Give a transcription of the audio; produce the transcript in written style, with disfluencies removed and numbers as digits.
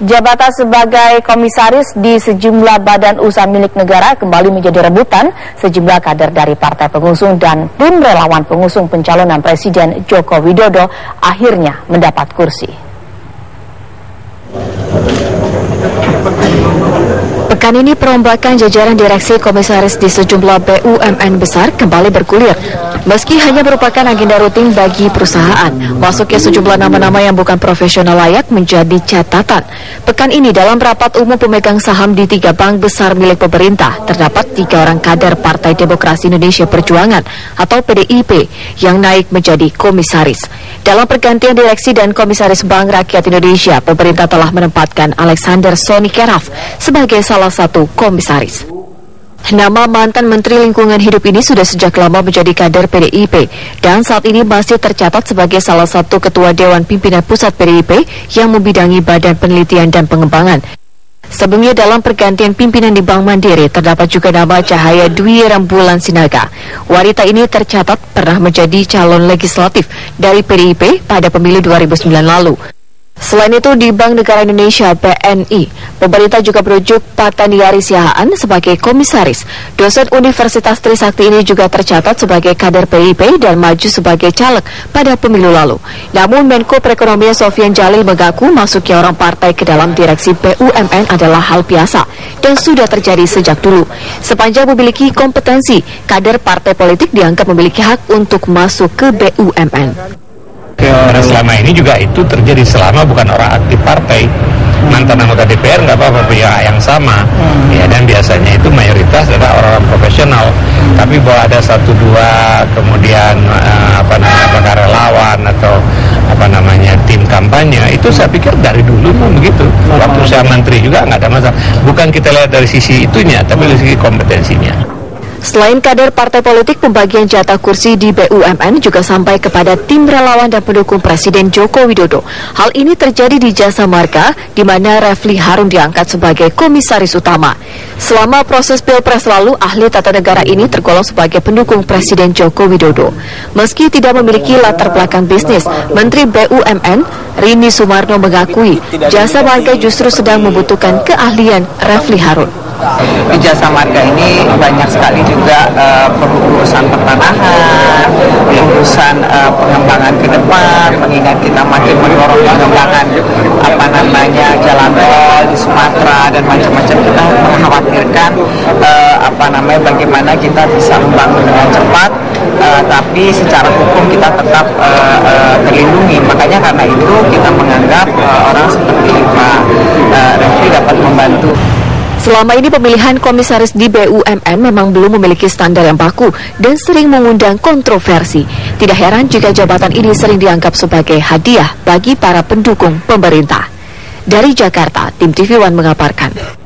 Jabatan sebagai komisaris di sejumlah badan usaha milik negara kembali menjadi rebutan sejumlah kader dari partai pengusung dan tim relawan pengusung pencalonan Presiden Joko Widodo akhirnya mendapat kursi. Pekan ini perombakan jajaran direksi komisaris di sejumlah BUMN besar kembali bergulir. Meski hanya merupakan agenda rutin bagi perusahaan, masuknya sejumlah nama-nama yang bukan profesional layak menjadi catatan. Pekan ini dalam rapat umum pemegang saham di 3 bank besar milik pemerintah, terdapat 3 orang kader Partai Demokrasi Indonesia Perjuangan atau PDIP yang naik menjadi komisaris. Dalam pergantian direksi dan komisaris Bank Rakyat Indonesia, pemerintah telah menempatkan Alexander Sony Keraf sebagai salah satu komisaris. Nama mantan Menteri Lingkungan Hidup ini sudah sejak lama menjadi kader PDIP dan saat ini masih tercatat sebagai salah satu ketua Dewan Pimpinan Pusat PDIP yang membidangi Badan Penelitian dan Pengembangan. Sebelumnya dalam pergantian pimpinan di Bank Mandiri terdapat juga nama Cahaya Dwi Rembulan Sinaga. Wanita ini tercatat pernah menjadi calon legislatif dari PDIP pada pemilu 2009 lalu. Selain itu di Bank Negara Indonesia (BNI), pemerintah juga merujuk Pataniari Siahaan sebagai komisaris. Dosen Universitas Trisakti ini juga tercatat sebagai kader PDIP dan maju sebagai caleg pada pemilu lalu. Namun Menko Perekonomian Sofyan Jalil mengaku masuknya orang partai ke dalam direksi BUMN adalah hal biasa dan sudah terjadi sejak dulu. Sepanjang memiliki kompetensi, kader partai politik dianggap memiliki hak untuk masuk ke BUMN. Karena selama ini juga itu terjadi selama bukan orang aktif partai. Mantan anggota DPR nggak apa-apa punya yang sama, ya, dan biasanya itu mayoritas adalah orang-orang profesional. Tapi bahwa ada 1-2 kemudian apakah relawan atau tim kampanye, itu saya pikir dari dulu begitu. Waktu saya menteri juga nggak ada masalah. Bukan kita lihat dari sisi itunya, tapi dari sisi kompetensinya. Selain kader partai politik, pembagian jatah kursi di BUMN juga sampai kepada tim relawan dan pendukung Presiden Joko Widodo. Hal ini terjadi di Jasa Marga, di mana Refli Harun diangkat sebagai komisaris utama. Selama proses Pilpres lalu, ahli tata negara ini tergolong sebagai pendukung Presiden Joko Widodo. Meski tidak memiliki latar belakang bisnis, Menteri BUMN Rini Sumarno mengakui Jasa Marga justru sedang membutuhkan keahlian Refli Harun. Di Jasa Marga ini banyak sekali juga urusan pertanahan, urusan pengembangan ke depan, mengingat kita makin mendorong pengembangan jalan tol di Sumatera dan macam-macam. Kita mengkhawatirkan bagaimana kita bisa membangun dengan cepat, tapi secara hukum kita tetap terlindungi. Makanya karena itu kita menganggap orang seperti Pak Refli dapat membantu. Selama ini pemilihan komisaris di BUMN memang belum memiliki standar yang baku dan sering mengundang kontroversi. Tidak heran jika jabatan ini sering dianggap sebagai hadiah bagi para pendukung pemerintah. Dari Jakarta, tim TV One mengabarkan.